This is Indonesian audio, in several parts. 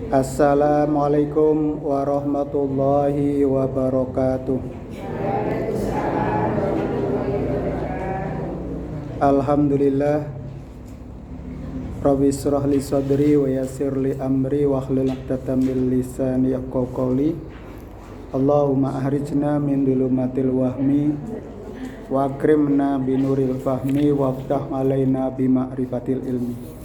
Assalamualaikum warahmatullahi wabarakatuh. Alhamdulillah. Rabbi shrah li sadri wa yassir li amri wahlul 'uqdatam min lisani yafqahu qawli. Allahumma ahrijna min dhulumatil wahmi wa akrimna binuril fahmi waftah alaina bima'rifatil ilmi.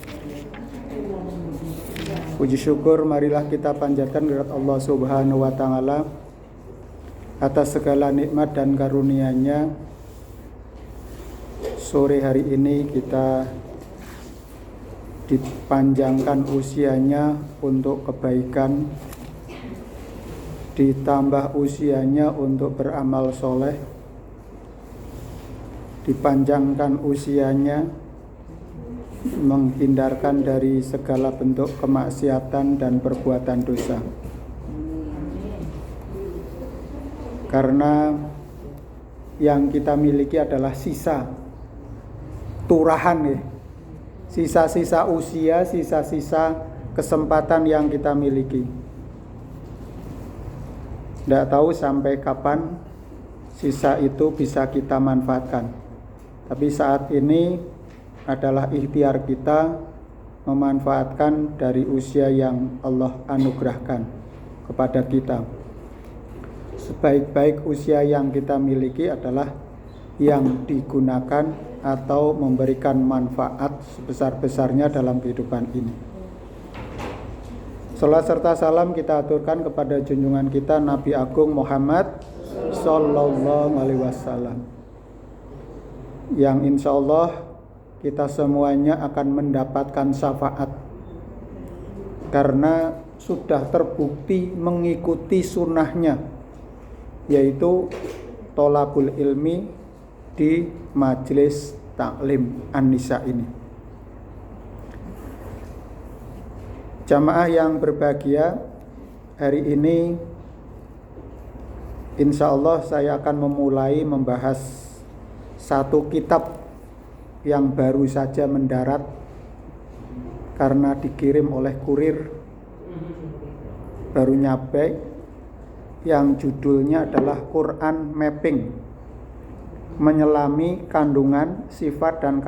Puji syukur marilah kita panjatkan kehadirat Allah Subhanahu wa taala atas segala nikmat dan karunia-Nya. Sore hari ini kita dipanjangkan usianya untuk kebaikan, ditambah usianya untuk beramal soleh, dipanjangkan usianya menghindarkan dari segala bentuk kemaksiatan dan perbuatan dosa. Karena yang kita miliki adalah sisa turahan ya. Sisa-sisa usia, sisa-sisa kesempatan yang kita miliki. Tidak tahu sampai kapan sisa itu bisa kita manfaatkan. Tapi saat ini adalah ikhtiar kita memanfaatkan dari usia yang Allah anugerahkan kepada kita. Sebaik-baik usia yang kita miliki adalah yang digunakan atau memberikan manfaat sebesar-besarnya dalam kehidupan ini. Salat serta salam kita aturkan kepada junjungan kita Nabi Agung Muhammad Sallallahu Alaihi Wasallam, yang insya Allah kita semuanya akan mendapatkan syafaat karena sudah terbukti mengikuti sunnahnya, yaitu tolabul ilmi di majelis taklim An-Nisa ini. Jamaah yang berbahagia, hari ini insya Allah saya akan memulai membahas satu kitab yang baru saja mendarat karena dikirim oleh kurir, baru nyampe, yang judulnya adalah Quran Mapping, menyelami kandungan, sifat dan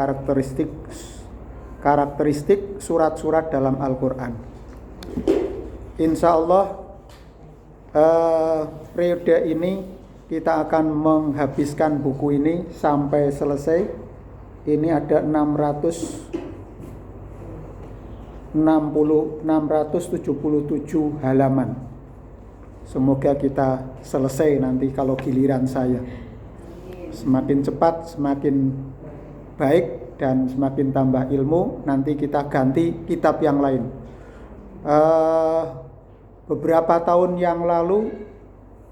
karakteristik surat-surat dalam Al-Quran. Insya Allah periode ini kita akan menghabiskan buku ini sampai selesai. Ini ada 677 halaman. Semoga kita selesai nanti kalau giliran saya. Semakin cepat semakin baik dan semakin tambah ilmu. Nanti kita ganti kitab yang lain. Beberapa tahun yang lalu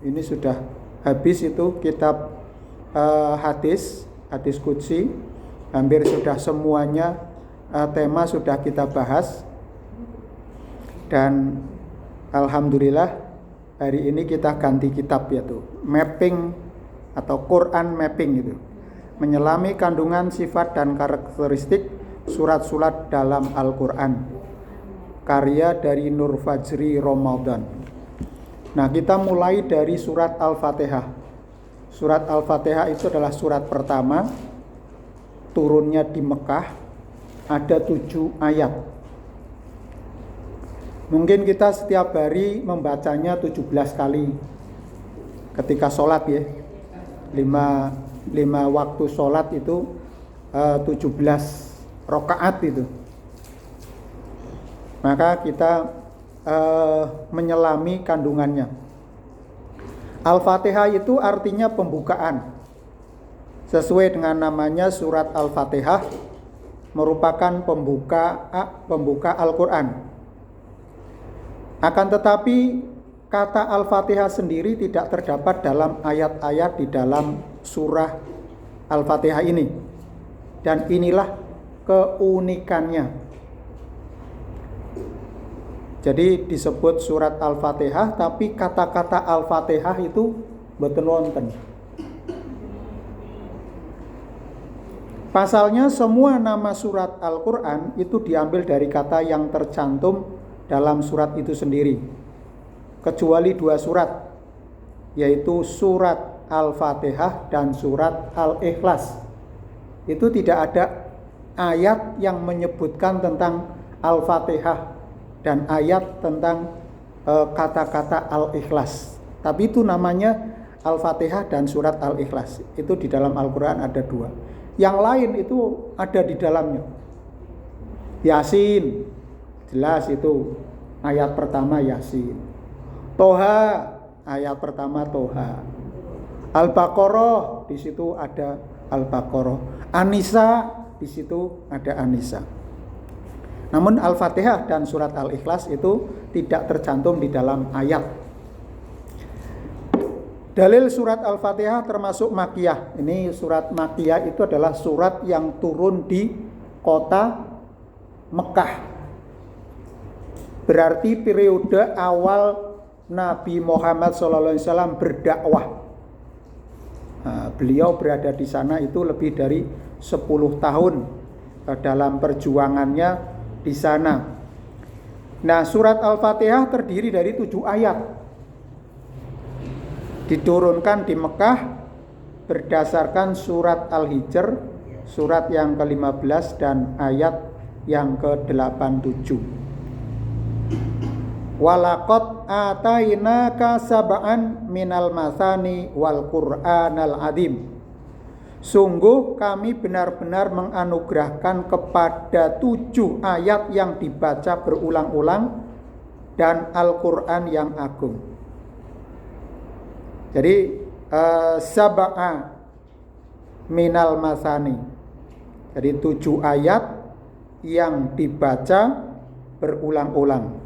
ini sudah habis itu kitab hadis qudsi. Hampir sudah semuanya tema sudah kita bahas. Dan alhamdulillah hari ini kita ganti kitab, yaitu mapping atau Quran Mapping itu, menyelami kandungan, sifat dan karakteristik surat-surat dalam Al-Quran, karya dari Nur Fajri Ramadan. Nah, kita mulai dari surat Al-Fatihah. Surat Al-Fatihah itu adalah surat pertama, turunnya di Mekah, ada 7 ayat. Mungkin kita setiap hari membacanya 17 kali ketika sholat ya. 5 waktu sholat itu 17 rakaat itu. Maka kita menyelami kandungannya. Al-Fatihah itu artinya pembukaan. Sesuai dengan namanya, surat Al-Fatihah merupakan pembuka Al-Quran. Akan tetapi kata Al-Fatihah sendiri tidak terdapat dalam ayat-ayat di dalam surah Al-Fatihah ini. Dan inilah keunikannya. Jadi disebut surat Al-Fatihah, tapi kata-kata Al-Fatihah itu betul wonten. Pasalnya semua nama surat Al-Quran itu diambil dari kata yang tercantum dalam surat itu sendiri, kecuali 2 surat, yaitu surat Al-Fatihah dan surat Al-Ikhlas. Itu tidak ada ayat yang menyebutkan tentang Al-Fatihah dan ayat tentang kata-kata Al-Ikhlas. Tapi itu namanya Al-Fatihah dan surat Al-Ikhlas. Itu di dalam Al-Quran ada 2. Yang lain itu ada di dalamnya. Yasin, jelas itu ayat pertama Yasin. Toha, ayat pertama Toha. Al-Baqarah, di situ ada Al-Baqarah. An-Nisa, di situ ada An-Nisa. Namun Al-Fatihah dan surat Al-Ikhlas itu tidak tercantum di dalam ayat. Dalil surat Al-Fatihah termasuk Makkiyah. Ini surat Makkiyah itu adalah surat yang turun di kota Mekah. Berarti periode awal Nabi Muhammad SAW berdakwah. Nah, beliau berada di sana itu lebih dari 10 tahun dalam perjuangannya di sana. Nah, surat Al-Fatihah terdiri dari 7 ayat. Diturunkan di Mekah berdasarkan surat Al-Hijr, surat yang ke-15 dan ayat yang ke-87. Walaqad atainaka sab'an minal masani wal Qur'anal azim. Sungguh kami benar-benar menganugerahkan kepada 7 ayat yang dibaca berulang-ulang dan Al-Quran yang agung. Jadi sab'a minal masani. Jadi 7 ayat yang dibaca berulang-ulang.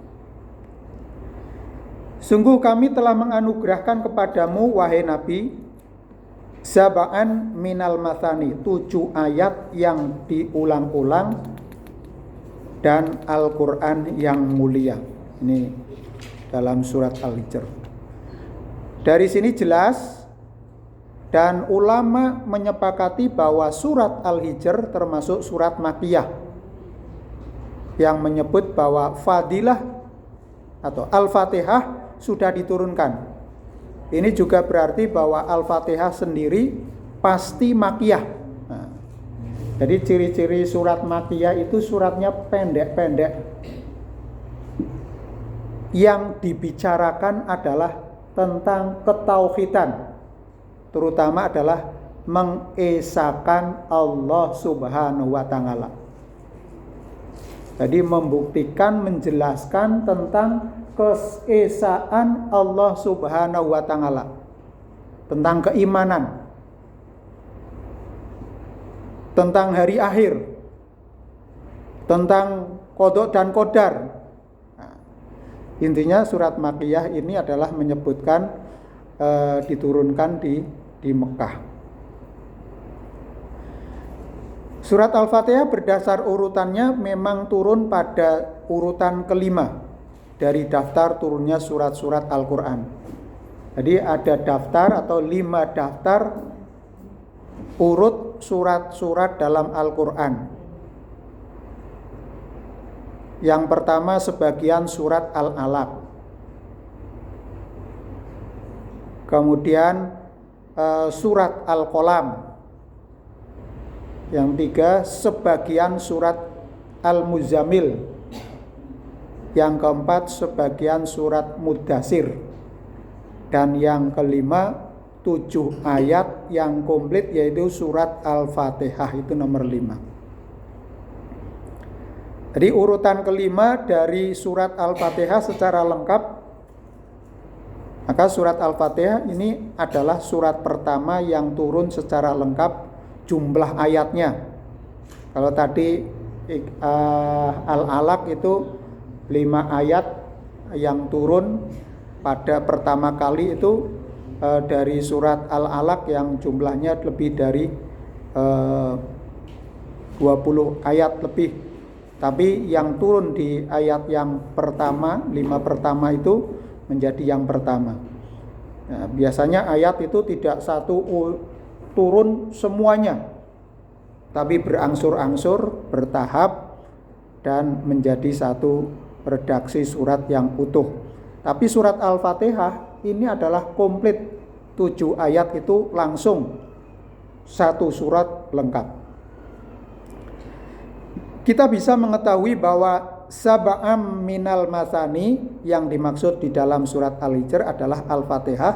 Sungguh kami telah menganugerahkan kepadamu wahai Nabi sab'an minal masani, 7 ayat yang diulang-ulang dan Al-Quran yang mulia. Ini dalam surat Al-Hijr. Dari sini jelas dan ulama menyepakati bahwa surat Al-Hijr termasuk surat Makkiyah yang menyebut bahwa fadilah atau Al-Fatihah sudah diturunkan. Ini juga berarti bahwa Al-Fatihah sendiri pasti Makkiyah. Nah, jadi ciri-ciri surat Makkiyah itu suratnya pendek-pendek. Yang dibicarakan adalah tentang ketauhidan, terutama adalah mengesahkan Allah Subhanahu wa Ta'ala. Jadi membuktikan, menjelaskan tentang keesaan Allah Subhanahu wa Ta'ala, tentang keimanan, tentang hari akhir, tentang qada dan qadar. Nah, intinya surat Makkiyah ini adalah menyebutkan diturunkan di Mekah. Surat Al-Fatihah berdasar urutannya memang turun pada urutan kelima dari daftar turunnya surat-surat Al-Quran. Jadi ada daftar atau 5 daftar urut surat-surat dalam Al-Quran. Yang pertama sebagian surat Al-Alaq. Kemudian surat Al-Qalam. Yang 3 sebagian surat Al-Muzammil. Yang keempat sebagian surat Mudassir. Dan yang kelima 7 ayat yang komplit yaitu surat Al-Fatihah, itu nomor 5. Jadi urutan kelima dari surat Al-Fatihah secara lengkap. Maka surat Al-Fatihah ini adalah surat pertama yang turun secara lengkap jumlah ayatnya. Kalau tadi Al-Alaq itu 5 ayat yang turun pada pertama kali itu dari surat Al-Alaq yang jumlahnya lebih dari 20 ayat lebih. Tapi yang turun di ayat yang pertama, 5 pertama itu menjadi yang pertama. Nah, biasanya ayat itu tidak satu turun semuanya, tapi berangsur-angsur, bertahap, dan menjadi satu redaksi surat yang utuh. Tapi surat Al-Fatihah ini adalah komplit, 7 ayat itu langsung satu surat lengkap. Kita bisa mengetahui bahwa sab'am minal masani yang dimaksud di dalam surat Al-Hijr adalah Al-Fatihah,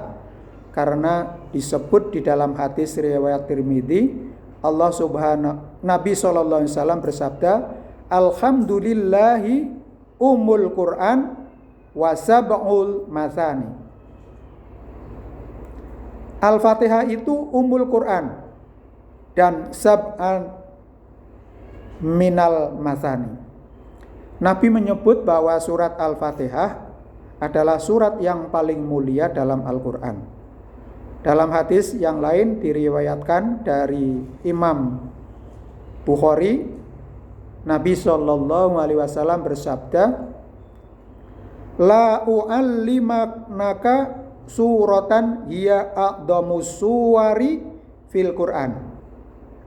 karena disebut di dalam hadis riwayat Tirmidzi, Nabi SAW bersabda, alhamdulillahi umul Quran wa sab'ul masani. Al-Fatihah itu umul Quran dan sab'an minal masani. Nabi menyebut bahwa surat Al-Fatihah adalah surat yang paling mulia dalam Al-Quran. Dalam hadis yang lain diriwayatkan dari Imam Bukhari, Nabi SAW bersabda, la u'allimanaka suratan hiya a'dhamus suwari fil Quran.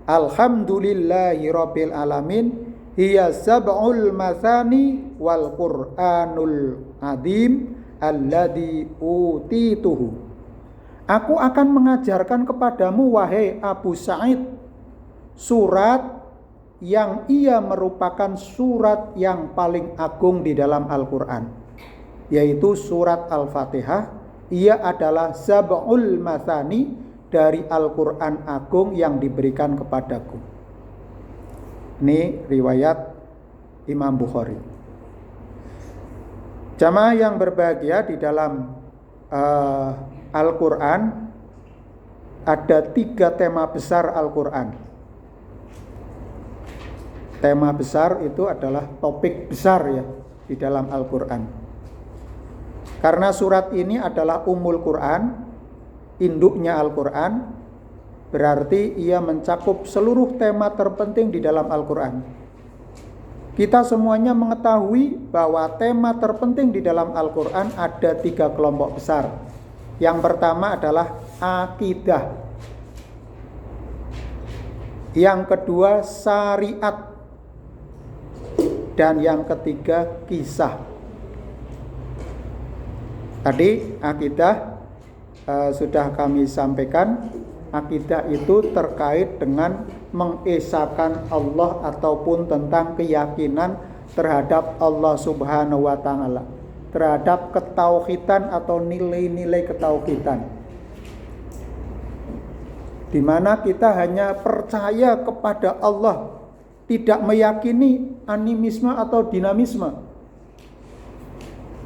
Alhamdulillahi rabbil alamin hiya sab'ul masani wal Qur'anul azim alladzi utituhu. Aku akan mengajarkan kepadamu wahai Abu Sa'id surat yang ia merupakan surat yang paling agung di dalam Al-Quran, yaitu surat Al-Fatihah. Ia adalah sab'ul masani dari Al-Quran agung yang diberikan kepadaku. Ini riwayat Imam Bukhari. Jamaah yang berbahagia, di dalam Al-Quran ada 3 tema besar Al-Quran. Tema besar itu adalah topik besar ya di dalam Al-Quran. Karena surat ini adalah Ummul Quran, induknya Al-Quran, berarti ia mencakup seluruh tema terpenting di dalam Al-Quran. Kita semuanya mengetahui bahwa tema terpenting di dalam Al-Quran ada 3 kelompok besar. Yang pertama adalah akidah, yang kedua syariat, dan yang ketiga kisah. Tadi akidah sudah kami sampaikan. Akidah itu terkait dengan mengesahkan Allah ataupun tentang keyakinan terhadap Allah Subhanahu wa Ta'ala, terhadap ketauhidan atau nilai-nilai ketauhidan, di mana kita hanya percaya kepada Allah, tidak meyakini animisme atau dinamisme,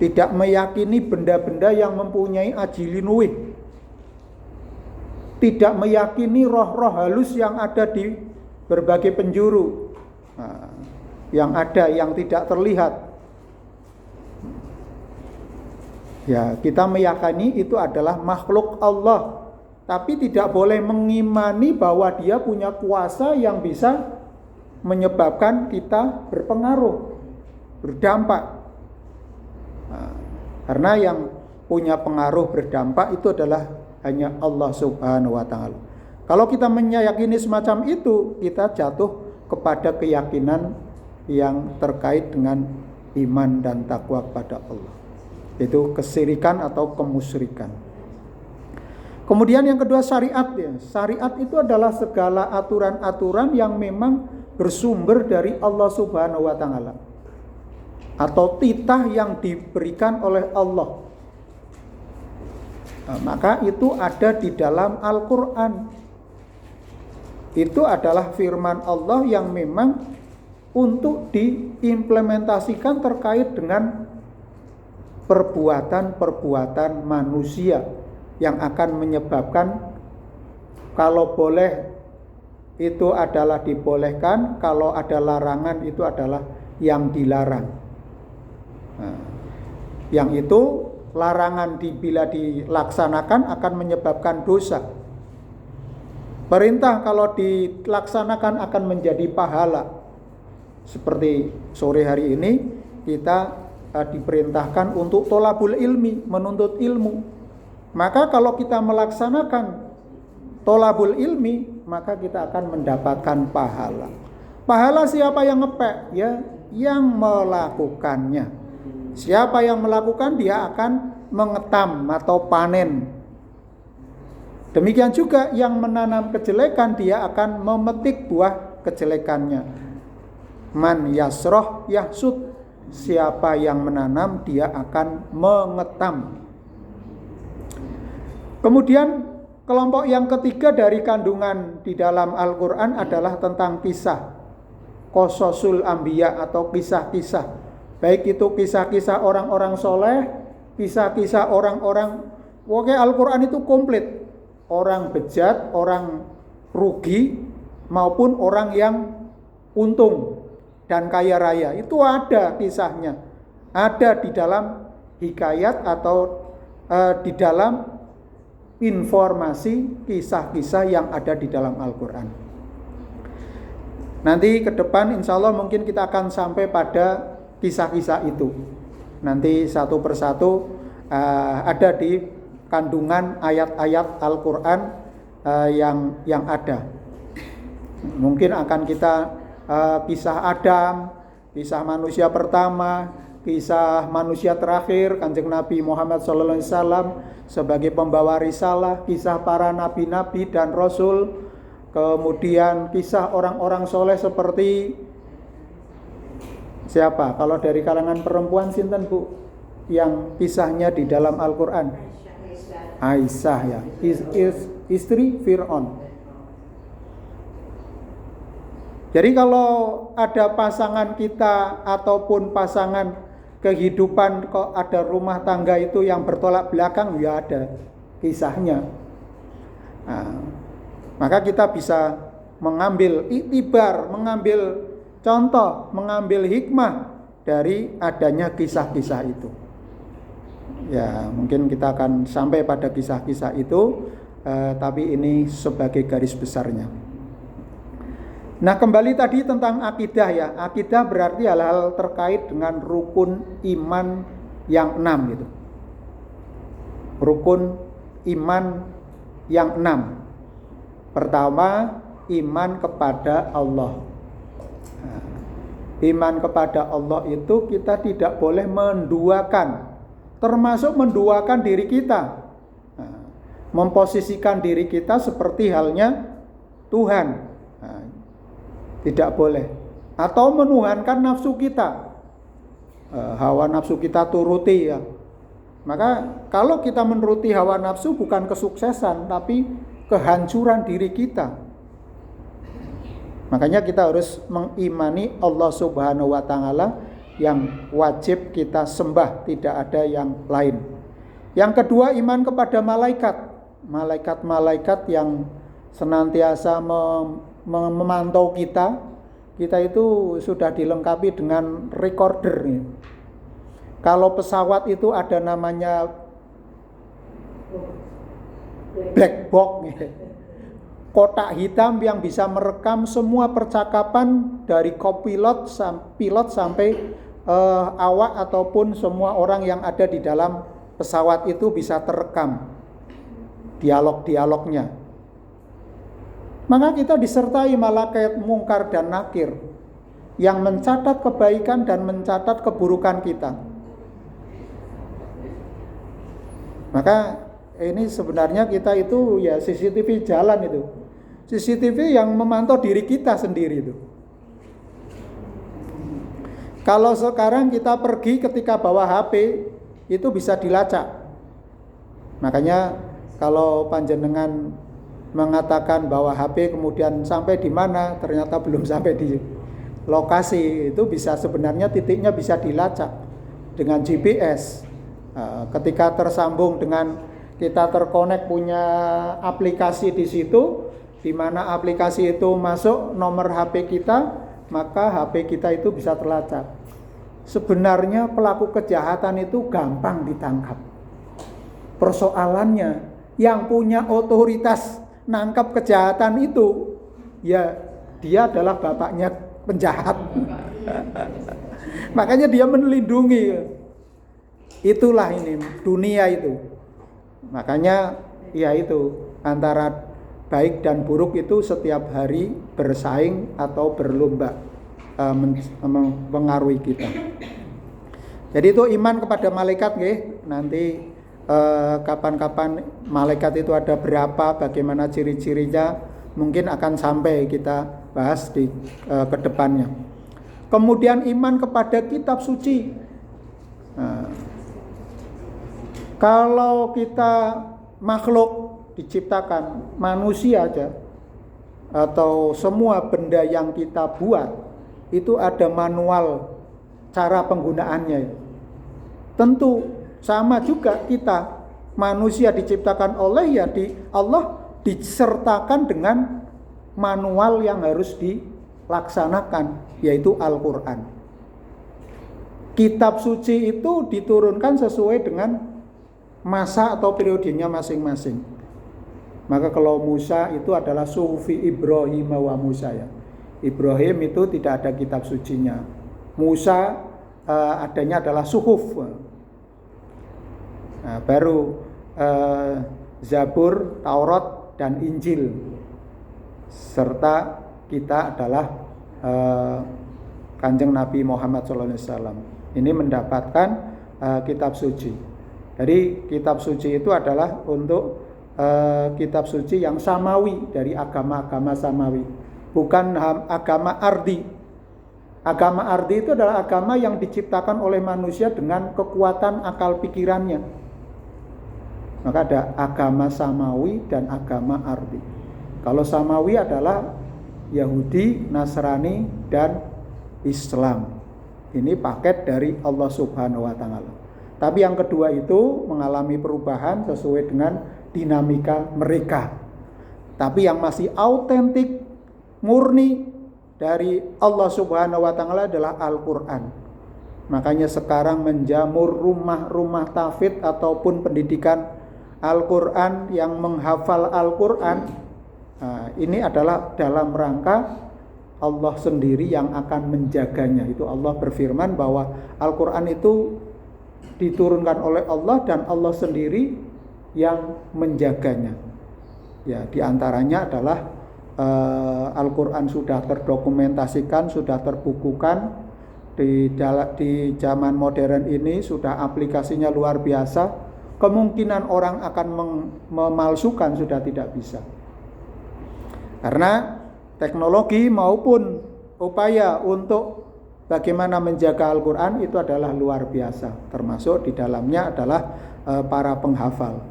tidak meyakini benda-benda yang mempunyai ajilinui, tidak meyakini roh-roh halus yang ada di berbagai penjuru, yang ada, yang tidak terlihat. Ya, kita meyakini itu adalah makhluk Allah, tapi tidak boleh mengimani bahwa dia punya kuasa yang bisa menyebabkan kita berpengaruh, berdampak. Karena yang punya pengaruh berdampak itu adalah hanya Allah Subhanahu wa Ta'ala. Kalau kita meyakini semacam itu, kita jatuh kepada keyakinan yang terkait dengan iman dan takwa kepada Allah, itu kesyirikan atau kemusyrikan. Kemudian yang kedua syariat ya. Syariat itu adalah segala aturan-aturan yang memang bersumber dari Allah Subhanahu wa Ta'ala, atau titah yang diberikan oleh Allah. Maka itu ada di dalam Al-Quran. Itu adalah firman Allah yang memang untuk diimplementasikan terkait dengan perbuatan-perbuatan manusia yang akan menyebabkan, kalau boleh itu adalah dibolehkan, kalau ada larangan itu adalah yang dilarang. Yang itu larangan bila dilaksanakan akan menyebabkan dosa. Perintah kalau dilaksanakan akan menjadi pahala. Seperti sore hari ini kita diperintahkan untuk tholabul ilmi, menuntut ilmu. Maka kalau kita melaksanakan tholabul ilmi, maka kita akan mendapatkan pahala. Pahala siapa yang ngepek? Ya, yang melakukannya. Siapa yang melakukan, dia akan mengetam atau panen. Demikian juga yang menanam kejelekan, dia akan memetik buah kejelekannya. Man yasroh yahsud. Siapa yang menanam, dia akan mengetam. Kemudian kelompok yang ketiga dari kandungan di dalam Al-Quran adalah tentang kisah Qososul Anbiya atau kisah-kisah. Baik itu kisah-kisah orang-orang soleh, kisah-kisah orang-orang. Oke, Al-Quran itu komplit. Orang bejat, orang rugi, maupun orang yang untung dan kaya raya. Itu ada kisahnya. Ada di dalam hikayat atau di dalam informasi kisah-kisah yang ada di dalam Al-Quran. Nanti ke depan insya Allah mungkin kita akan sampai pada kisah-kisah itu. Nanti satu persatu ada di kandungan ayat-ayat Al-Quran yang ada. Mungkin akan kita kisah Adam, kisah manusia pertama, kisah manusia terakhir, Kanjeng Nabi Muhammad SAW sebagai pembawa risalah, kisah para nabi-nabi dan rasul, kemudian kisah orang-orang soleh seperti siapa? Kalau dari kalangan perempuan sinten Bu yang kisahnya di dalam Al-Quran? Aisyah ya, istri Fir'aun. Jadi kalau ada pasangan kita ataupun pasangan kehidupan, kok ada rumah tangga itu yang bertolak belakang, ya ada kisahnya. Nah, maka kita bisa mengambil iktibar, mengambil contoh, mengambil hikmah dari adanya kisah-kisah itu. Ya, mungkin kita akan sampai pada kisah-kisah itu, tapi ini sebagai garis besarnya. Nah, kembali tadi tentang akidah ya. Akidah berarti hal-hal terkait dengan rukun iman yang 6 gitu. Rukun iman yang 6. Pertama, iman kepada Allah. Nah, iman kepada Allah itu kita tidak boleh menduakan, termasuk menduakan diri kita. Nah, memposisikan diri kita seperti halnya Tuhan. Nah, tidak boleh. Atau menuhankan nafsu kita, hawa nafsu kita turuti ya. Maka kalau kita menuruti hawa nafsu bukan kesuksesan, tapi kehancuran diri kita. Makanya kita harus mengimani Allah Subhanahu wa Ta'ala yang wajib kita sembah, tidak ada yang lain. Yang kedua, iman kepada malaikat. Malaikat-malaikat yang senantiasa memantau kita. Kita itu sudah dilengkapi dengan recorder. Kalau pesawat itu ada namanya black box, kotak hitam yang bisa merekam semua percakapan dari pilot sampai awak ataupun semua orang yang ada di dalam pesawat itu bisa terekam dialog-dialognya. Maka kita disertai malaikat mungkar dan nakir yang mencatat kebaikan dan mencatat keburukan kita. Maka ini sebenarnya kita itu ya CCTV jalan itu. CCTV yang memantau diri kita sendiri itu. Kalau sekarang kita pergi ketika bawa HP itu bisa dilacak. Makanya kalau panjenengan mengatakan bahwa HP kemudian sampai di mana, ternyata belum sampai di lokasi, itu bisa sebenarnya titiknya bisa dilacak dengan GPS. Ketika tersambung dengan kita terkonek punya aplikasi di situ, di mana aplikasi itu masuk nomor HP kita, maka HP kita itu bisa terlacak. Sebenarnya pelaku kejahatan itu gampang ditangkap. Persoalannya yang punya otoritas nangkap kejahatan itu, ya dia adalah bapaknya penjahat. Makanya dia melindungi. Itulah ini dunia itu. Makanya ya itu antara baik dan buruk itu setiap hari bersaing atau berlomba mempengaruhi kita. Jadi itu iman kepada malaikat nggih. Nanti kapan-kapan malaikat itu ada berapa, bagaimana ciri-cirinya, mungkin akan sampai kita bahas di kedepannya. Kemudian iman kepada kitab suci. Nah, kalau kita makhluk diciptakan, manusia aja atau semua benda yang kita buat itu ada manual cara penggunaannya. Tentu sama juga kita manusia diciptakan oleh Allah disertakan dengan manual yang harus dilaksanakan, yaitu Al-Quran. Kitab suci itu diturunkan sesuai dengan masa atau periodenya masing-masing. Maka kalau Musa itu adalah suhufi Ibrahim wa Musa ya. Ibrahim itu tidak ada kitab sucinya. Musa adanya adalah suhuf. Nah, baru Zabur, Taurat, dan Injil. Serta kita adalah Kanjeng Nabi Muhammad SAW. Ini mendapatkan kitab suci. Jadi kitab suci itu adalah untuk kitab suci yang samawi, dari agama-agama samawi, bukan agama ardi. Agama ardi itu adalah agama yang diciptakan oleh manusia dengan kekuatan akal pikirannya. Maka ada agama samawi dan agama ardi. Kalau samawi adalah Yahudi, Nasrani, dan Islam. Ini paket dari Allah Subhanahu wa Ta'ala. Tapi yang kedua itu mengalami perubahan sesuai dengan dinamika mereka. Tapi yang masih autentik, murni dari Allah Subhanahu wa Ta'ala adalah Al-Quran. Makanya sekarang menjamur rumah-rumah tahfidz ataupun pendidikan Al-Quran yang menghafal Al-Quran. Nah, ini adalah dalam rangka Allah sendiri yang akan menjaganya. Itu Allah berfirman bahwa Al-Quran itu diturunkan oleh Allah dan Allah sendiri yang menjaganya. Ya, diantaranya adalah Al-Quran sudah terdokumentasikan, sudah terbukukan di zaman modern ini, sudah aplikasinya luar biasa. Kemungkinan orang akan memalsukan sudah tidak bisa. Karena teknologi maupun upaya untuk bagaimana menjaga Al-Quran itu adalah luar biasa. Termasuk di dalamnya adalah para penghafal.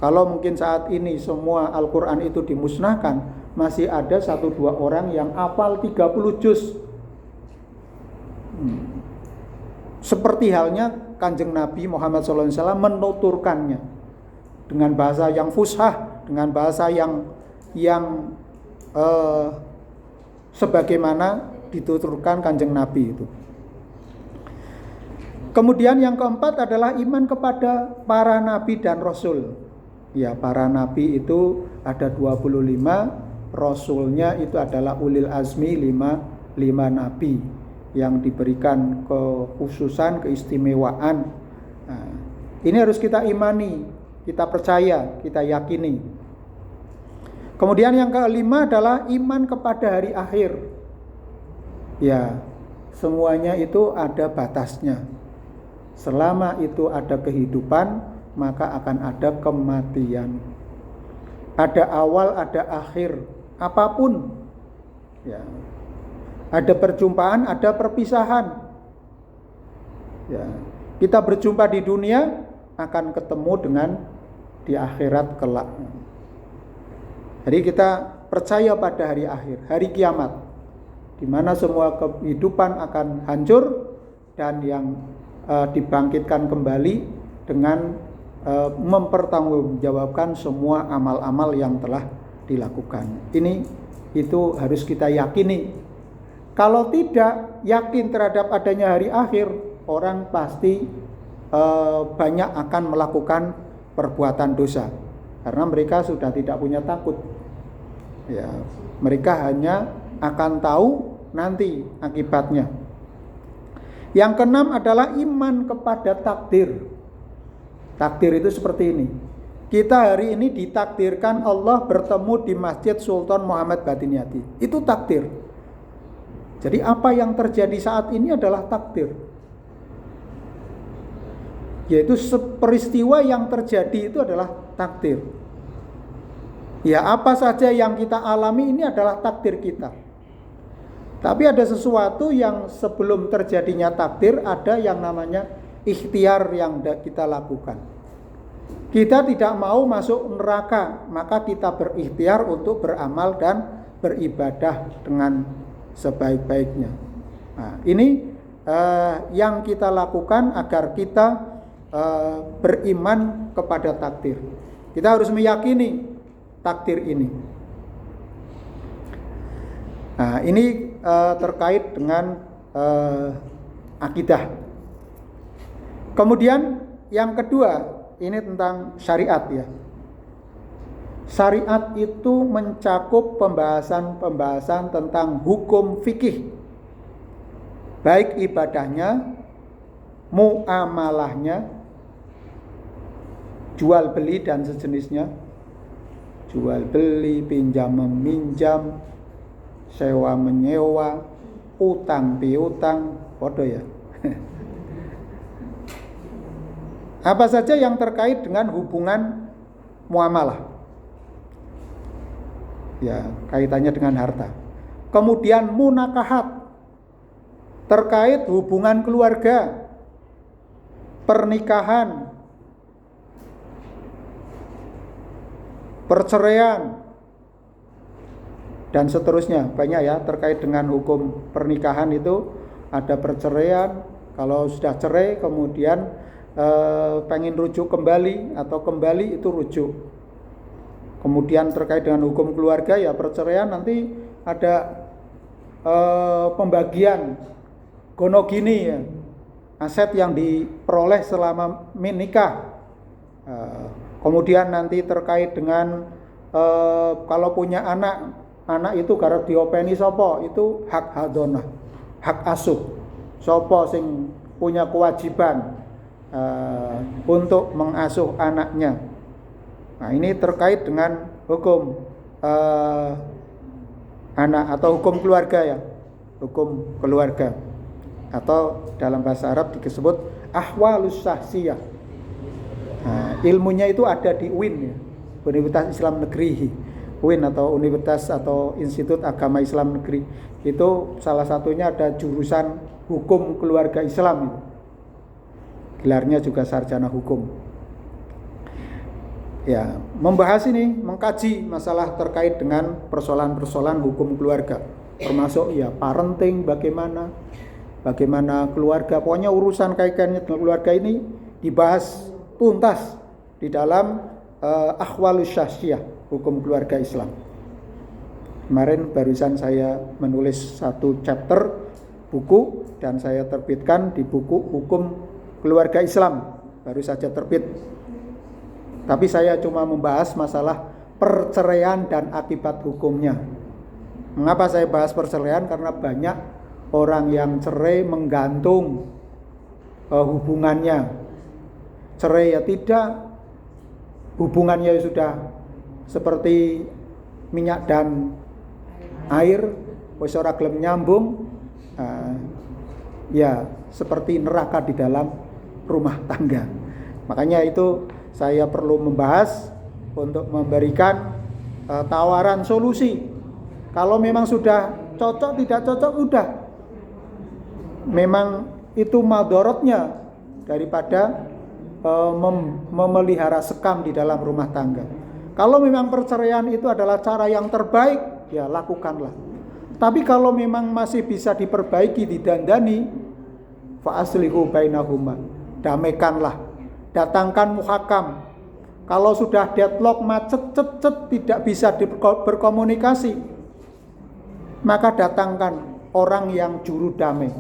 Kalau mungkin saat ini semua Al-Quran itu dimusnahkan, masih ada 1-2 orang yang hafal 30 juz. Seperti halnya Kanjeng Nabi Muhammad SAW menuturkannya dengan bahasa yang fushah, dengan bahasa yang sebagaimana dituturkan Kanjeng Nabi itu. Kemudian yang keempat adalah iman kepada para nabi dan rasul. Ya, para nabi itu ada 25, rasulnya itu adalah ulil azmi 5 nabi yang diberikan kekhususan, keistimewaan. Nah, ini harus kita imani, kita percaya, kita yakini. Kemudian yang kelima adalah iman kepada hari akhir. Ya, semuanya itu ada batasnya. Selama itu ada kehidupan, maka akan ada kematian. Ada awal, ada akhir, apapun. Ya. Ada perjumpaan, ada perpisahan. Ya, kita berjumpa di dunia, akan ketemu dengan di akhirat kelak. Jadi kita percaya pada hari akhir, hari kiamat, di mana semua kehidupan akan hancur dan yang dibangkitkan kembali dengan mempertanggungjawabkan semua amal-amal yang telah dilakukan. Itu harus kita yakini. Kalau tidak yakin terhadap adanya hari akhir, orang pasti banyak akan melakukan perbuatan dosa, karena mereka sudah tidak punya takut. Ya, mereka hanya akan tahu nanti akibatnya. Yang keenam adalah iman kepada takdir. Takdir itu seperti ini. Kita hari ini ditakdirkan Allah bertemu di Masjid Sultan Muhammad Batiniati. Itu takdir. Jadi apa yang terjadi saat ini adalah takdir. yaitu peristiwa yang terjadi itu adalah takdir. Ya, apa saja yang kita alami ini adalah takdir kita. Tapi ada sesuatu yang sebelum terjadinya takdir, ada yang namanya ikhtiar yang kita lakukan. Kita tidak mau masuk neraka, maka kita berikhtiar untuk beramal dan beribadah dengan sebaik-baiknya. Nah, ini yang kita lakukan agar kita beriman kepada takdir. Kita harus meyakini takdir ini. Nah, ini terkait dengan akidah. Kemudian yang kedua, ini tentang syariat ya. Syariat itu mencakup pembahasan tentang hukum fikih, baik ibadahnya, muamalahnya, jual beli dan sejenisnya, jual beli, pinjam meminjam, sewa menyewa, utang piutang, podo ya. Apa saja yang terkait dengan hubungan muamalah, ya kaitannya dengan harta. Kemudian munakahat, terkait hubungan keluarga, pernikahan, perceraian, dan seterusnya. Banyak ya terkait dengan hukum pernikahan itu. Ada perceraian, kalau sudah cerai kemudian pengen rujuk kembali atau kembali itu rujuk. Kemudian terkait dengan hukum keluarga ya perceraian, nanti ada pembagian gono gini ya, aset yang diperoleh selama menikah. Kemudian nanti terkait dengan kalau punya anak itu garap diopeni sopo, itu hak hadonah, hak asuh, sopo sing punya kewajiban untuk mengasuh anaknya. Nah, ini terkait dengan hukum anak atau hukum keluarga ya, hukum keluarga, atau dalam bahasa Arab disebut ahwalus syahsiyah. Nah, ilmunya itu ada di UIN ya, Universitas Islam Negeri UIN, atau Universitas atau Institut Agama Islam Negeri. Itu salah satunya ada jurusan hukum keluarga Islam itu. Gelarnya juga sarjana hukum. Ya, membahas ini, mengkaji masalah terkait dengan persoalan-persoalan hukum keluarga, termasuk ya parenting, bagaimana keluarga, pokoknya urusan kaitannya dengan keluarga ini dibahas tuntas di dalam ahwalus syahsiyah, hukum keluarga Islam. Kemarin barusan saya menulis satu chapter buku dan saya terbitkan di buku hukum keluarga Islam, baru saja terbit. Tapi saya cuma membahas masalah perceraian dan akibat hukumnya. Mengapa saya bahas perceraian? Karena banyak orang yang cerai menggantung hubungannya. Cerai ya tidak, hubungannya sudah seperti minyak dan air, wis ora gelem nyambung, ya seperti neraka di dalam rumah tangga. Makanya itu saya perlu membahas untuk memberikan tawaran solusi. Kalau memang sudah cocok, tidak cocok, udah. Memang itu madorotnya daripada memelihara sekam di dalam rumah tangga. Kalau memang perceraian itu adalah cara yang terbaik, ya lakukanlah. Tapi kalau memang masih bisa diperbaiki, didandani, fa aslihu bainahuma, damaikanlah, datangkan muhakam. Kalau sudah deadlock, macet, tidak bisa berkomunikasi, maka datangkan orang yang juru damai,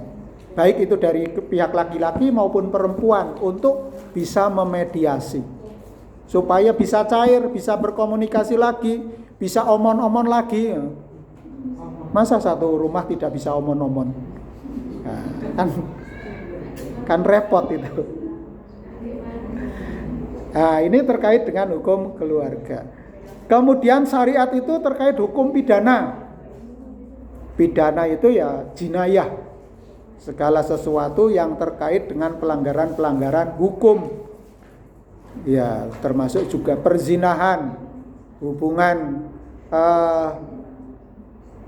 baik itu dari pihak laki-laki maupun perempuan, untuk bisa memediasi supaya bisa cair, bisa berkomunikasi lagi, bisa omon-omon lagi. Masa satu rumah tidak bisa omon-omon? Nah, kan repot itu. Nah, ini terkait dengan hukum keluarga. Kemudian syariat itu terkait hukum pidana. Pidana itu ya jinayah. segala sesuatu yang terkait dengan pelanggaran-pelanggaran hukum. Ya, termasuk juga perzinahan, hubungan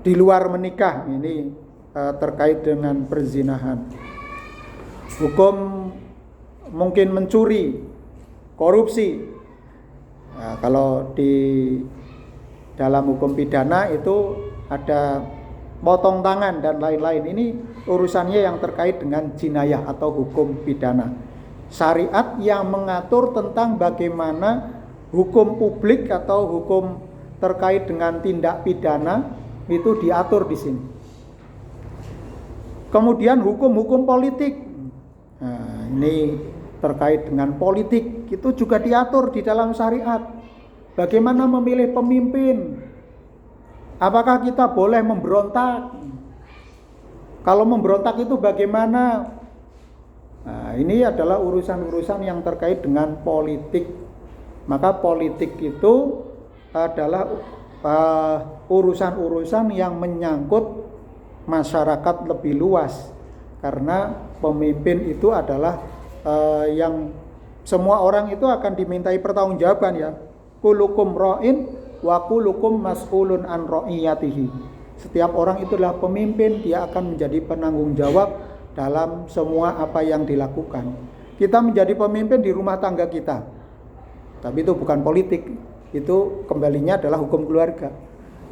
di luar menikah, ini terkait dengan perzinahan. Hukum mungkin mencuri, korupsi. Nah, kalau di dalam hukum pidana itu ada potong tangan dan lain-lain. Ini urusannya yang terkait dengan jinayah atau hukum pidana. Syariat yang mengatur tentang bagaimana hukum publik atau hukum terkait dengan tindak pidana itu diatur di sini. Kemudian hukum-hukum politik. Nah, ini terkait dengan politik itu juga diatur di dalam syariat. Bagaimana memilih pemimpin? Apakah kita boleh memberontak? Kalau memberontak itu bagaimana? Nah, ini adalah urusan-urusan yang terkait dengan politik. Maka politik itu adalah urusan-urusan yang menyangkut masyarakat lebih luas. Karena pemimpin itu adalah yang semua orang itu akan dimintai pertanggungjawaban ya. Kulukum ra'in wa kulukum mas'ulun an ra'iyatihi. Setiap orang itu adalah pemimpin, dia akan menjadi penanggung jawab dalam semua apa yang dilakukan. Kita menjadi pemimpin di rumah tangga kita, tapi itu bukan politik, itu kembalinya adalah hukum keluarga.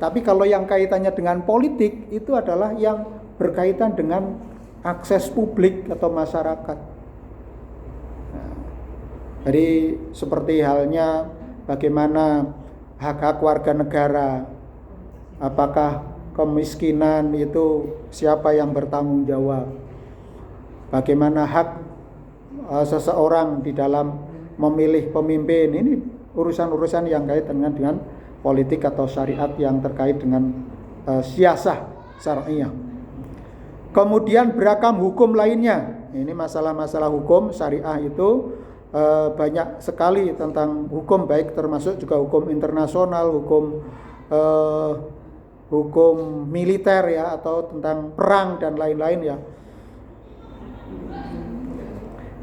Tapi kalau yang kaitannya dengan politik, itu adalah yang berkaitan dengan akses publik atau masyarakat. Nah, jadi seperti halnya bagaimana hak-hak warga negara, apakah kemiskinan itu siapa yang bertanggung jawab, bagaimana hak seseorang di dalam memilih pemimpin. Ini urusan-urusan yang kaitan dengan politik atau syariat yang terkait dengan siasah syariah. Kemudian beragam hukum lainnya. Ini masalah-masalah hukum syariah itu banyak sekali tentang hukum, baik termasuk juga hukum internasional, hukum militer ya, atau tentang perang dan lain-lain ya.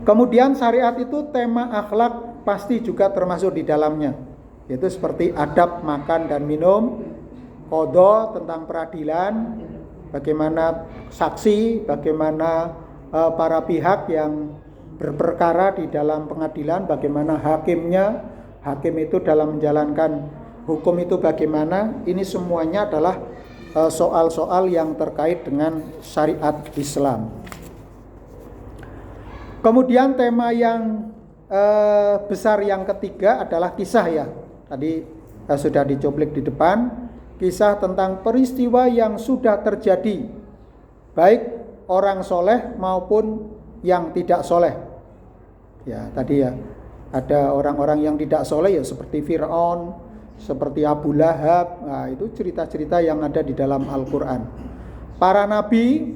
Kemudian syariat itu tema akhlak pasti juga termasuk di dalamnya, yaitu seperti adab makan dan minum, qadha tentang peradilan, bagaimana saksi, bagaimana para pihak yang berperkara di dalam pengadilan, bagaimana hakimnya, hakim itu dalam menjalankan hukum itu bagaimana. Ini semuanya adalah soal-soal yang terkait dengan syariat Islam. Kemudian tema yang besar yang ketiga adalah kisah ya. Tadi sudah dicuplik di depan, kisah tentang peristiwa yang sudah terjadi, baik orang soleh maupun yang tidak soleh. Ya tadi ya, ada orang-orang yang tidak soleh ya, seperti Fir'aun, seperti Abu Lahab. Nah, itu cerita-cerita yang ada di dalam Al-Quran. Para nabi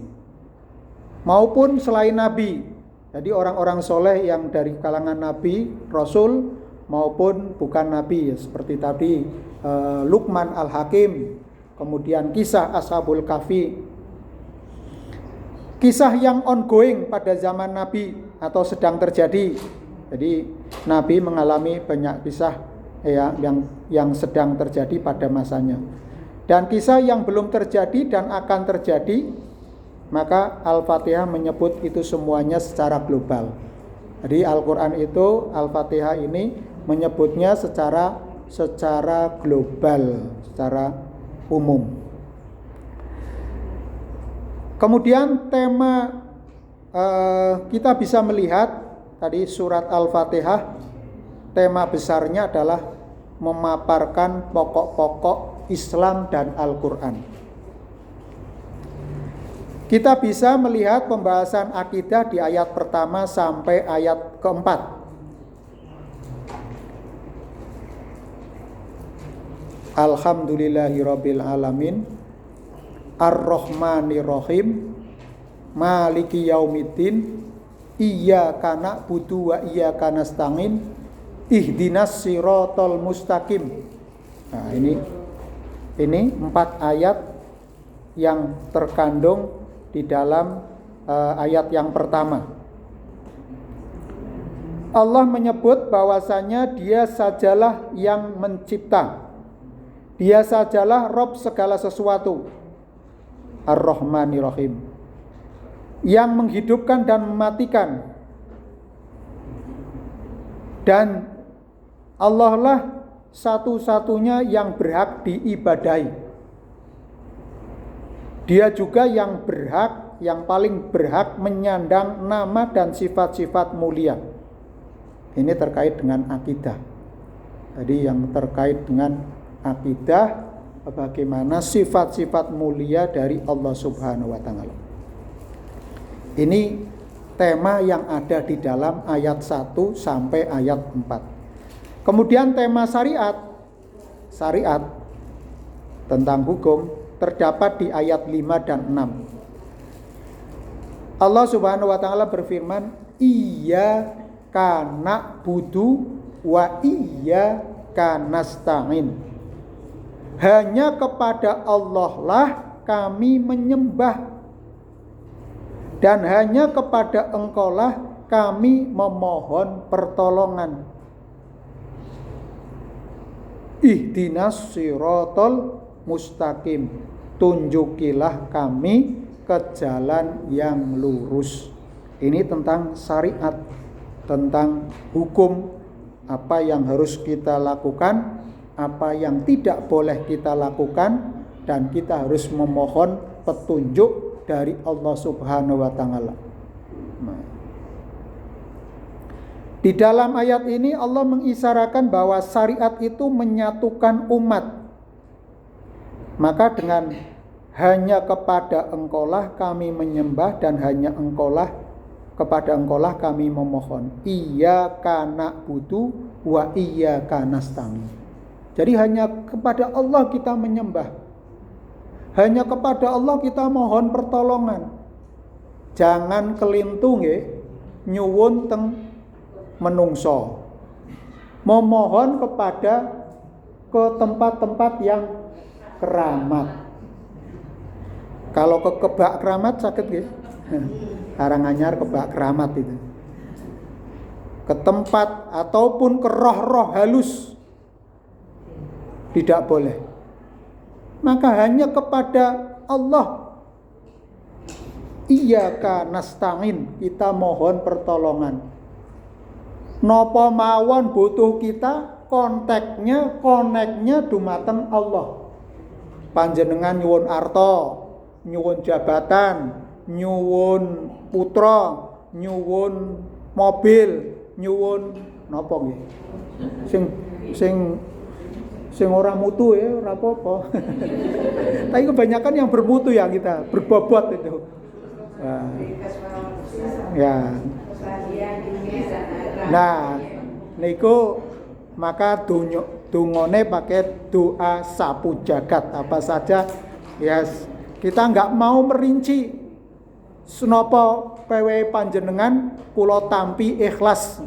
maupun selain nabi. Jadi orang-orang soleh yang dari kalangan nabi, rasul maupun bukan nabi ya, seperti tadi Luqman Al-Hakim, kemudian kisah Ashabul Kahfi. Kisah yang ongoing pada zaman nabi atau sedang terjadi. Jadi nabi mengalami banyak kisah ya yang sedang terjadi pada masanya. Dan kisah yang belum terjadi dan akan terjadi, maka Al-Fatihah menyebut itu semuanya secara global. Jadi Al-Quran itu, Al-Fatihah ini menyebutnya secara global, secara umum. Kemudian tema kita bisa melihat tadi surat Al-Fatihah, tema besarnya adalah memaparkan pokok-pokok Islam dan Al-Quran. Kita bisa melihat pembahasan akidah di ayat pertama sampai ayat keempat. Alhamdulillahirabbil alamin, Ar-Rahmanirrahim, Maliki yaumiddin, Iyyaka na'budu wa iyyaka nasta'in, Ihdinas siratal mustaqim. Nah, ini 4 ayat yang terkandung di dalam ayat yang pertama. Allah menyebut bahwasanya Dia sajalah yang mencipta. Dia sajalah Rabb segala sesuatu. Ar-Rahmanir Rahim. Yang menghidupkan dan mematikan. Dan Allah lah satu-satunya yang berhak diibadahi. Dia juga yang berhak, yang paling berhak menyandang nama dan sifat-sifat mulia. Ini terkait dengan akidah. Jadi yang terkait dengan akidah, bagaimana sifat-sifat mulia dari Allah Subhanahu wa taala. Ini tema yang ada di dalam ayat 1 sampai ayat 4. Kemudian tema syariat tentang hukum terdapat di ayat 5 dan 6. Allah Subhanahu wa taala berfirman, iyyaka na'budu wa iyyaka nasta'in. Hanya kepada Allah lah kami menyembah, dan hanya kepada Engkau lah kami memohon pertolongan. Ihdinas siratal mustaqim. Tunjukilah kami ke jalan yang lurus. Ini tentang syariat, tentang hukum, apa yang harus kita lakukan, apa yang tidak boleh kita lakukan, dan kita harus memohon petunjuk dari Allah Subhanahu wa taala. Di dalam ayat ini Allah mengisyaratkan bahwa syariat itu menyatukan umat. Maka dengan hanya kepada Engkaulah kami menyembah, dan hanya Engkaulah, kepada Engkaulah kami memohon. Iyyaka na'budu wa iyyaka nasta'in. Jadi hanya kepada Allah kita menyembah. Hanya kepada Allah kita mohon pertolongan. Jangan kelintu nggih nyuwun teng menungso. Memohon kepada ke tempat-tempat yang keramat. Kalau ke kebak keramat sakit nggih. Karanganyar kebak keramat itu. Ke tempat ataupun ke roh-roh halus tidak boleh. Maka hanya kepada Allah iyyaka nasta'in kita mohon pertolongan. Napa mawon butuh kita, koneknya dumateng Allah. Panjenengan nyuwun arta, nyuwun jabatan, nyuwun putra, nyuwun mobil, nyuwun napa nggih? Sing ora mutu ya ora apa-apa. Tapi kebanyakan yang bermutu ya kita, berbobot itu. Ya. Nah, niku maka dungone pakai doa sapu jagat apa saja. Yes, kita enggak mau merinci senapa pewe panjenengan kula tampi ikhlas.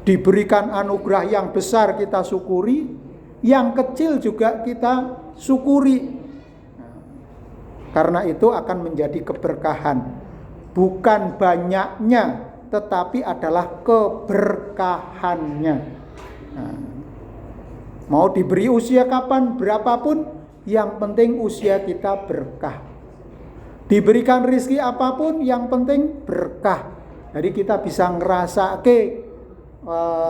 Diberikan anugerah yang besar kita syukuri, yang kecil juga kita syukuri. Karena itu akan menjadi keberkahan. Bukan banyaknya, tetapi adalah keberkahannya. Nah, mau diberi usia kapan, berapapun, yang penting usia kita berkah. Diberikan rezeki apapun, yang penting berkah. Jadi kita bisa ngerasake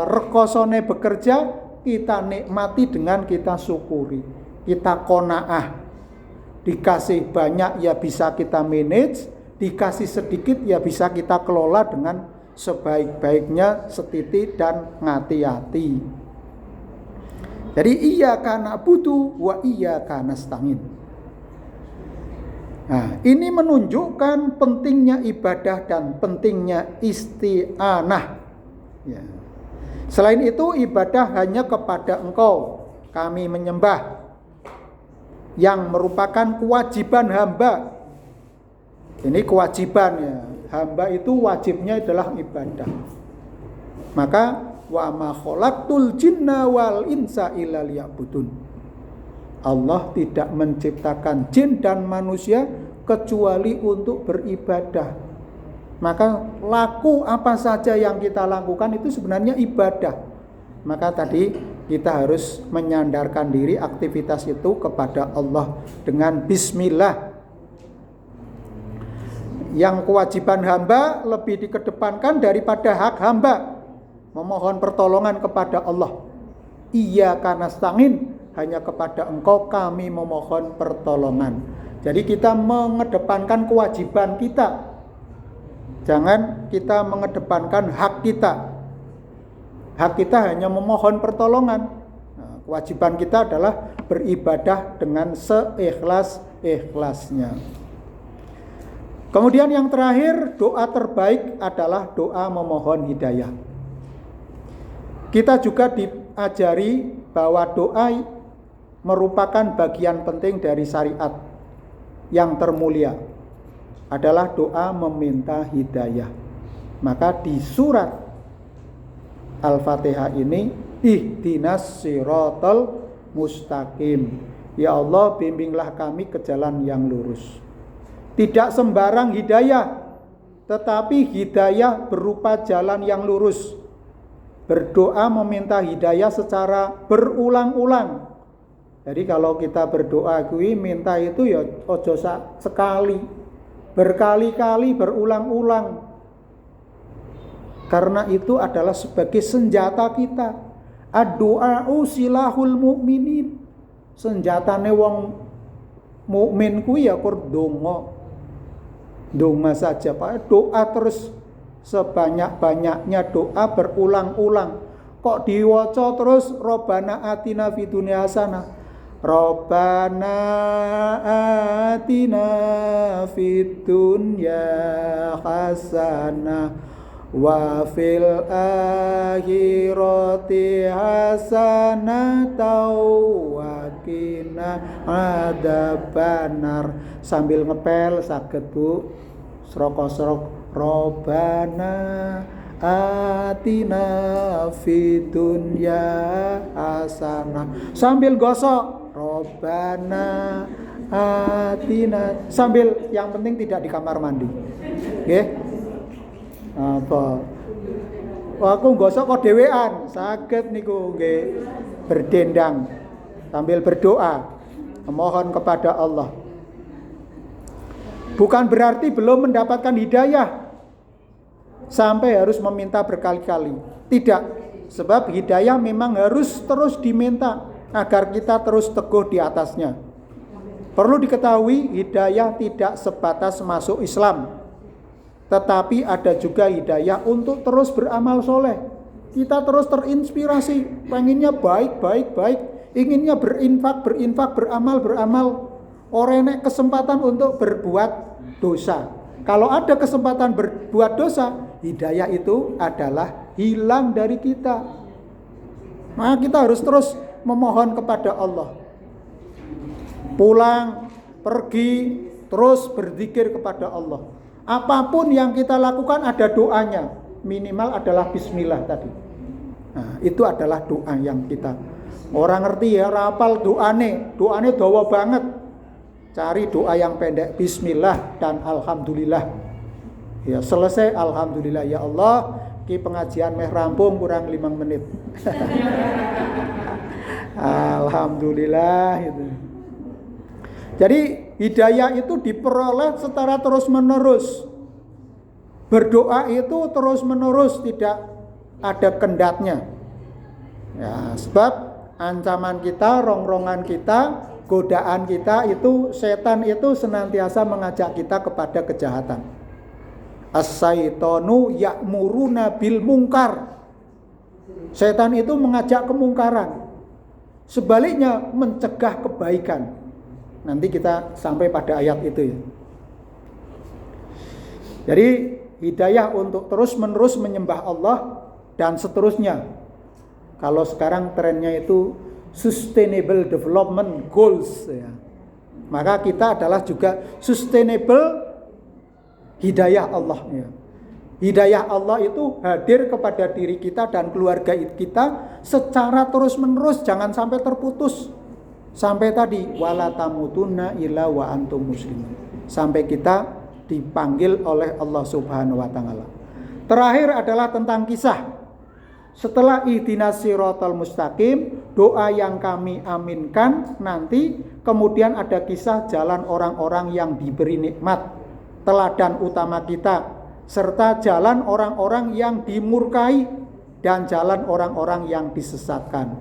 rekosone bekerja, kita nikmati dengan kita syukuri. Kita qanaah. Dikasih banyak ya bisa kita manage, dikasih sedikit ya bisa kita kelola dengan sebaik-baiknya, setiti dan ngati-hati. Jadi iyyaka na'budu wa iyyaka nasta'in. Nah, ini menunjukkan pentingnya ibadah dan pentingnya isti'anah. Ya. Selain itu ibadah hanya kepada Engkau kami menyembah, yang merupakan kewajiban hamba. Ini kewajibannya. Hamba itu wajibnya adalah ibadah. Maka wa ma khalaqtul jinna wal insa illa liya'budun. Allah tidak menciptakan jin dan manusia kecuali untuk beribadah. Maka laku apa saja yang kita lakukan itu sebenarnya ibadah. Maka tadi kita harus menyandarkan diri aktivitas itu kepada Allah dengan bismillah. Yang kewajiban hamba lebih dikedepankan daripada hak hamba. Memohon pertolongan kepada Allah. Iyyaka nasta'in, hanya kepada Engkau kami memohon pertolongan. Jadi kita mengedepankan kewajiban kita. Jangan kita mengedepankan hak kita. Hak kita hanya memohon pertolongan. Nah, kewajiban kita adalah beribadah dengan seikhlas-ikhlasnya. Kemudian yang terakhir, doa terbaik adalah doa memohon hidayah. Kita juga diajari bahwa doa merupakan bagian penting dari syariat yang termulia, adalah doa meminta hidayah. Maka di surat Al-Fatihah ini, ihdinas siratal mustaqim, ya Allah bimbinglah kami ke jalan yang lurus. Tidak sembarang hidayah, tetapi hidayah berupa jalan yang lurus. Berdoa meminta hidayah secara berulang-ulang. Jadi kalau kita berdoa minta itu ya ojo sekali, berkali-kali, berulang-ulang. Karena itu adalah sebagai senjata kita. Ad-du'a'u silahul mu'minin. Senjatane wong mukmin kuwi ya kur donga. Donga saja Pak, doa terus sebanyak-banyaknya, doa berulang-ulang. Kok diwaca terus Robbana atina fid dunya hasanah. Robbana atina fid dunya hasanah wa fil akhirati hasanah wa qina adzabannar. Sambil ngepel saged Bu, srok-srok Robbana atina fid dunya hasanah, sambil gosok Robbana atina, sambil, yang penting tidak di kamar mandi. Nggih. Apa? Aku gosok kok dhewean, saged niku nggih berdendang sambil berdoa memohon kepada Allah. Bukan berarti belum mendapatkan hidayah sampai harus meminta berkali-kali. Tidak, sebab hidayah memang harus terus diminta agar kita terus teguh di atasnya. Perlu diketahui, hidayah tidak sebatas masuk Islam, tetapi ada juga hidayah untuk terus beramal soleh. Kita terus terinspirasi, pengennya baik, inginnya berinfak, beramal. Orang nek kesempatan untuk berbuat dosa. Kalau ada kesempatan berbuat dosa, hidayah itu adalah hilang dari kita. Maka kita harus terus memohon kepada Allah. Pulang, pergi, terus berzikir kepada Allah. Apapun yang kita lakukan ada doanya. Minimal adalah bismillah tadi. Nah, itu adalah doa yang kita. Orang ngerti ya, rapal doane dawa banget. Cari doa yang pendek, bismillah dan alhamdulillah. Ya, selesai alhamdulillah, ya Allah, ki pengajian meh rampung kurang 5 menit. Alhamdulillah itu. Jadi hidayah itu diperoleh secara terus-menerus. Berdoa itu terus-menerus, tidak ada kendatnya. Ya, sebab ancaman kita, rongrongan kita, godaan kita itu, setan itu senantiasa mengajak kita kepada kejahatan. As-syaitonu ya'muruna bil munkar. Setan itu mengajak kemungkaran. Sebaliknya mencegah kebaikan. Nanti kita sampai pada ayat itu ya. Jadi hidayah untuk terus-menerus menyembah Allah dan seterusnya. Kalau sekarang trennya itu Sustainable Development Goals ya. Maka kita adalah juga sustainable hidayah Allah ya. Hidayah Allah itu hadir kepada diri kita dan keluarga kita secara terus-menerus, jangan sampai terputus. Sampai tadi wala tamutunna illa wa antum muslimun. sampai kita dipanggil oleh Allah Subhanahu wa taala. Terakhir adalah tentang kisah. Setelah ihdinas siratal mustaqim, doa yang kami aminkan nanti, kemudian ada kisah jalan orang-orang yang diberi nikmat, teladan utama kita, serta jalan orang-orang yang dimurkai dan jalan orang-orang yang disesatkan.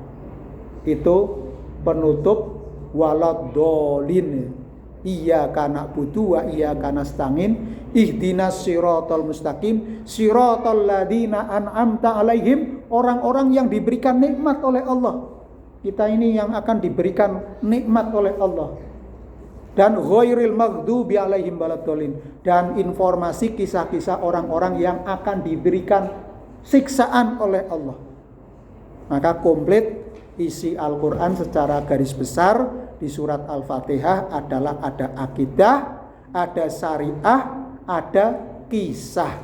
Itu penutup waladhdallin. Iyyaka na'budu wa iyyaka nasta'in ihdinas siratal mustaqim siratal ladzina an'amta alaihim, orang-orang yang diberikan nikmat oleh Allah. Kita ini yang akan diberikan nikmat oleh Allah. Dan ghairil maghdubi alaihim waladdallin, dan informasi kisah-kisah orang-orang yang akan diberikan siksaan oleh Allah. Maka komplit isi Al-Quran secara garis besar di surat Al-Fatihah adalah ada akidah, ada syariah, ada kisah.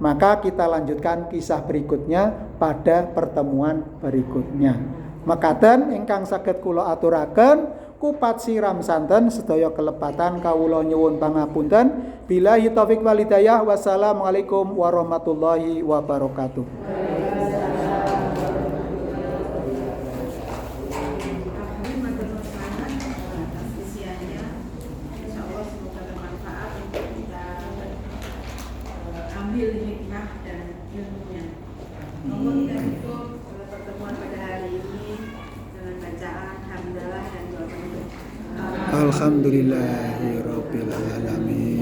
Maka kita lanjutkan kisah berikutnya pada pertemuan berikutnya. Mekaten ingkang saged kula aturaken kupat siram santen sedaya kelepatan kawula nyuwun pangapunten. Billahi taufik wal hidayah. Wassalamualaikum warahmatullahi wabarakatuh. Ambil hikmah dan ilmunya. Mohon kita tutup pertemuan pada hari ini dengan bacaan hamdalah dan doa penutup. Alhamdulillahirabbil alamin.